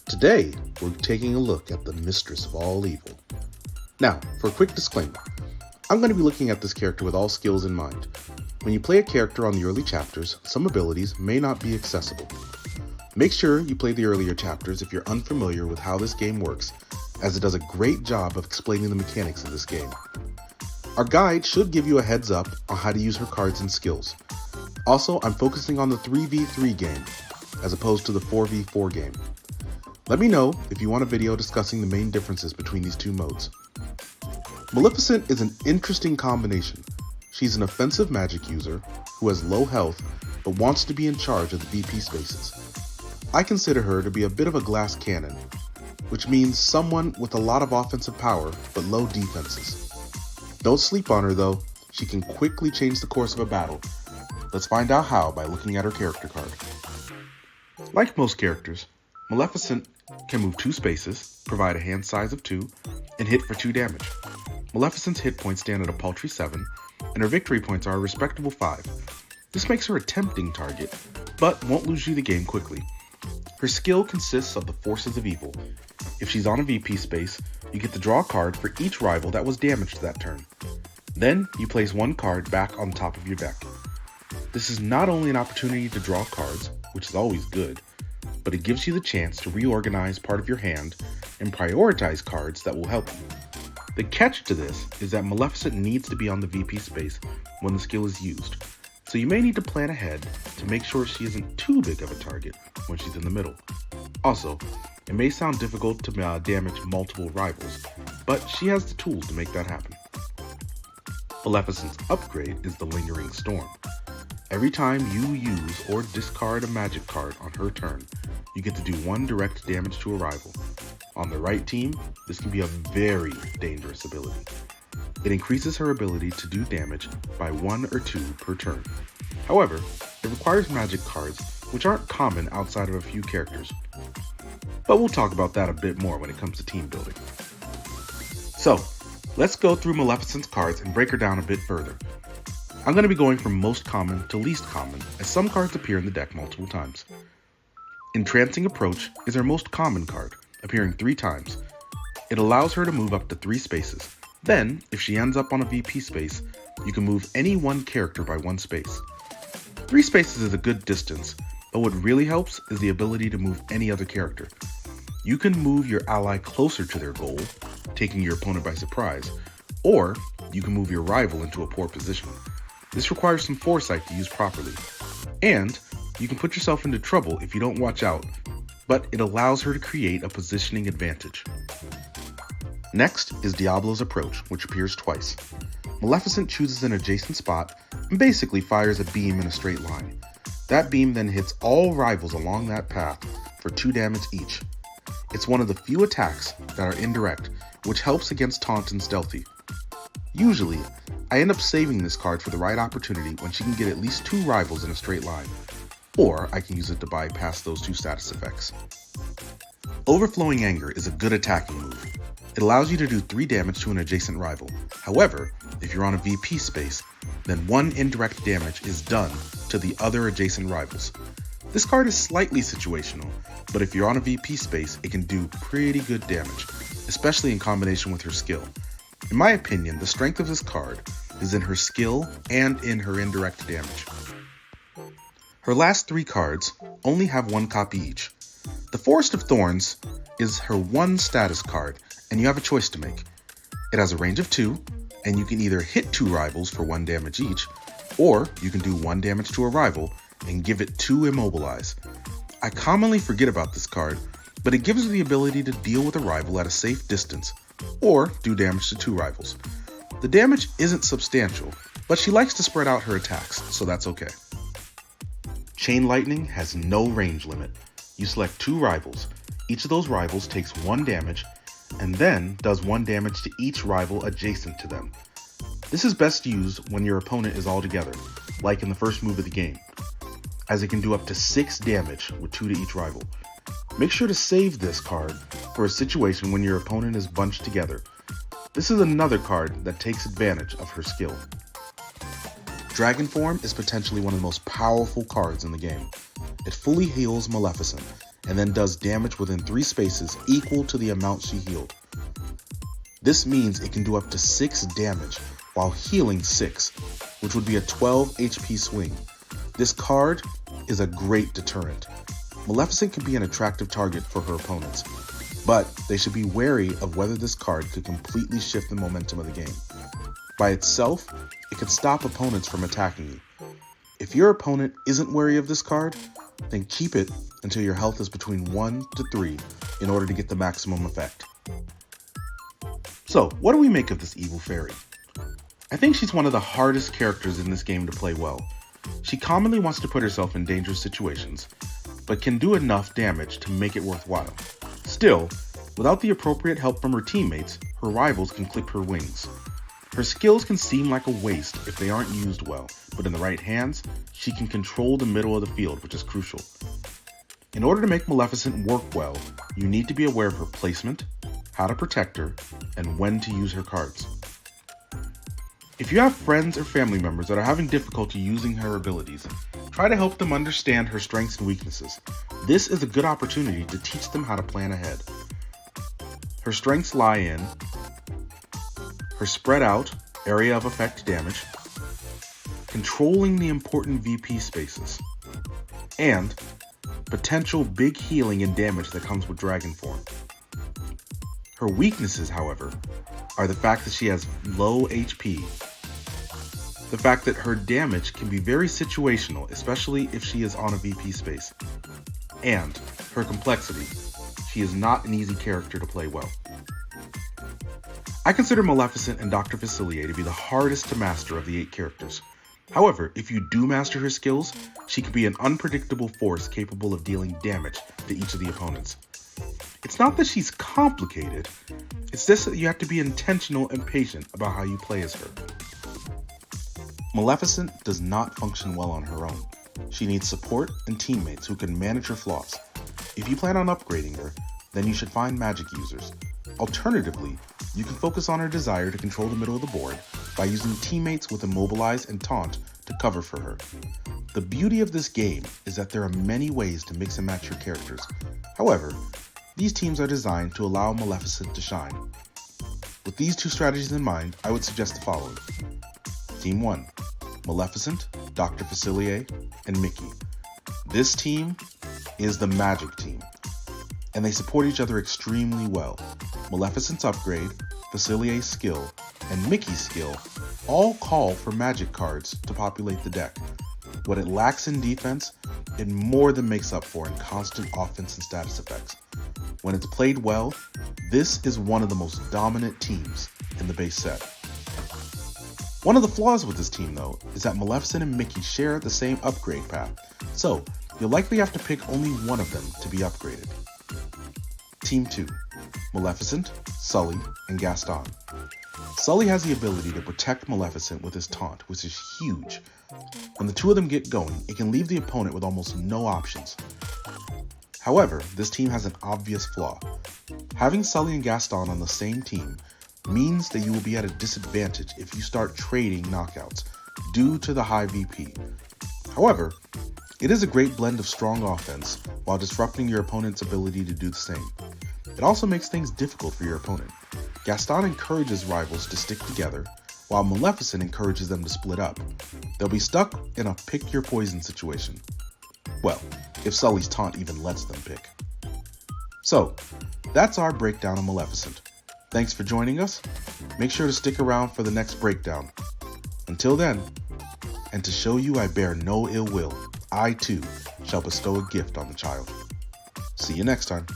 Today, we're taking a look at the mistress of all evil. Now, for a quick disclaimer, I'm going to be looking at this character with all skills in mind. When you play a character on the early chapters, some abilities may not be accessible. Make sure you play the earlier chapters if you're unfamiliar with how this game works, as it does a great job of explaining the mechanics of this game. Our guide should give you a heads up on how to use her cards and skills. Also, I'm focusing on the 3v3 game, as opposed to the 4v4 game. Let me know if you want a video discussing the main differences between these two modes. Maleficent is an interesting combination. She's an offensive magic user who has low health but wants to be in charge of the VP spaces. I consider her to be a bit of a glass cannon, which means someone with a lot of offensive power but low defenses. Don't sleep on her though, she can quickly change the course of a battle. Let's find out how by looking at her character card. Like most characters, Maleficent can move 2 spaces, provide a hand size of 2, and hit for 2 damage. Maleficent's hit points stand at a paltry 7, and her victory points are a respectable 5. This makes her a tempting target, but won't lose you the game quickly. Her skill consists of the Forces of Evil. If she's on a VP space, you get to draw a card for each rival that was damaged that turn. Then, you place 1 card back on top of your deck. This is not only an opportunity to draw cards, which is always good, but it gives you the chance to reorganize part of your hand and prioritize cards that will help you. The catch to this is that Maleficent needs to be on the VP space when the skill is used, so you may need to plan ahead to make sure she isn't too big of a target when she's in the middle. Also, it may sound difficult to damage multiple rivals, but she has the tools to make that happen. Maleficent's upgrade is the Lingering Storm. Every time you use or discard a magic card on her turn, you get to do 1 direct damage to a rival. On the right team, this can be a very dangerous ability. It increases her ability to do damage by 1 or 2 per turn. However, it requires magic cards, which aren't common outside of a few characters. But we'll talk about that a bit more when it comes to team building. So, let's go through Maleficent's cards and break her down a bit further. I'm going to be going from most common to least common, as some cards appear in the deck multiple times. Entrancing Approach is her most common card, appearing 3 times. It allows her to move up to 3 spaces. Then, if she ends up on a VP space, you can move any one character by 1 space. 3 spaces is a good distance, but what really helps is the ability to move any other character. You can move your ally closer to their goal, taking your opponent by surprise, or you can move your rival into a poor position. This requires some foresight to use properly, and you can put yourself into trouble if you don't watch out, but it allows her to create a positioning advantage. Next is Diablo's Approach, which appears twice. Maleficent chooses an adjacent spot and basically fires a beam in a straight line. That beam then hits all rivals along that path for 2 damage each. It's one of the few attacks that are indirect, which helps against taunt and stealthy. Usually, I end up saving this card for the right opportunity when she can get at least 2 rivals in a straight line, or I can use it to bypass those 2 status effects. Overflowing Anger is a good attacking move. It allows you to do 3 damage to an adjacent rival. However, if you're on a VP space, then 1 indirect damage is done to the other adjacent rivals. This card is slightly situational, but if you're on a VP space, it can do pretty good damage, especially in combination with her skill. In my opinion, the strength of this card is in her skill and in her indirect damage. Her last 3 cards only have 1 copy each. The Forest of Thorns is her 1 status card, and you have a choice to make. It has a range of 2, and you can either hit 2 rivals for 1 damage each, or you can do 1 damage to a rival and give it 2 Immobilize. I commonly forget about this card, but it gives her the ability to deal with a rival at a safe distance, or do damage to 2 rivals. The damage isn't substantial, but she likes to spread out her attacks, so that's okay. Chain Lightning has no range limit. You select 2 rivals. Each of those rivals takes 1 damage, and then does 1 damage to each rival adjacent to them. This is best used when your opponent is all together, like in the first move of the game, as it can do up to 6 damage with 2 to each rival. Make sure to save this card for a situation when your opponent is bunched together. This is another card that takes advantage of her skill. Dragon Form is potentially one of the most powerful cards in the game. It fully heals Maleficent and then does damage within 3 spaces equal to the amount she healed. This means it can do up to 6 damage while healing 6, which would be a 12 HP swing. This card is a great deterrent. Maleficent can be an attractive target for her opponents, but they should be wary of whether this card could completely shift the momentum of the game. By itself, it could stop opponents from attacking you. If your opponent isn't wary of this card, then keep it until your health is between 1 to 3 in order to get the maximum effect. So, what do we make of this evil fairy? I think she's one of the hardest characters in this game to play well. She commonly wants to put herself in dangerous situations, but can do enough damage to make it worthwhile. Still, without the appropriate help from her teammates, her rivals can clip her wings. Her skills can seem like a waste if they aren't used well, but in the right hands, she can control the middle of the field, which is crucial. In order to make Maleficent work well, you need to be aware of her placement, how to protect her, and when to use her cards. If you have friends or family members that are having difficulty using her abilities, try to help them understand her strengths and weaknesses. This is a good opportunity to teach them how to plan ahead. Her strengths lie in her spread out area of effect damage, controlling the important VP spaces, and potential big healing and damage that comes with dragon form. Her weaknesses, however, are the fact that she has low HP, the fact that her damage can be very situational, especially if she is on a VP space, and her complexity. She is not an easy character to play well. I consider Maleficent and Dr. Facilier to be the hardest to master of the 8 characters. However, if you do master her skills, she can be an unpredictable force capable of dealing damage to each of the opponents. It's not that she's complicated, it's just that you have to be intentional and patient about how you play as her. Maleficent does not function well on her own. She needs support and teammates who can manage her flaws. If you plan on upgrading her, then you should find magic users. Alternatively, you can focus on her desire to control the middle of the board by using teammates with Immobilize and Taunt to cover for her. The beauty of this game is that there are many ways to mix and match your characters. However, these teams are designed to allow Maleficent to shine. With these 2 strategies in mind, I would suggest the following. Team 1, Maleficent, Dr. Facilier, and Mickey. This team is the magic team, and they support each other extremely well. Maleficent's upgrade, Facilier's skill, and Mickey's skill all call for magic cards to populate the deck. What it lacks in defense, it more than makes up for in constant offense and status effects. When it's played well, this is one of the most dominant teams in the base set. One of the flaws with this team, though, is that Maleficent and Mickey share the same upgrade path, so you'll likely have to pick only one of them to be upgraded. Team 2, Maleficent, Sully, and Gaston. Sully has the ability to protect Maleficent with his taunt, which is huge. When the 2 of them get going, it can leave the opponent with almost no options. However, this team has an obvious flaw. Having Sully and Gaston on the same team means that you will be at a disadvantage if you start trading knockouts due to the high VP. However, it is a great blend of strong offense while disrupting your opponent's ability to do the same. It also makes things difficult for your opponent. Gaston encourages rivals to stick together, while Maleficent encourages them to split up. They'll be stuck in a pick your poison situation. Well, if Sully's taunt even lets them pick. So, that's our breakdown of Maleficent. Thanks for joining us. Make sure to stick around for the next breakdown. Until then, and to show you I bear no ill will, I too shall bestow a gift on the child. See you next time.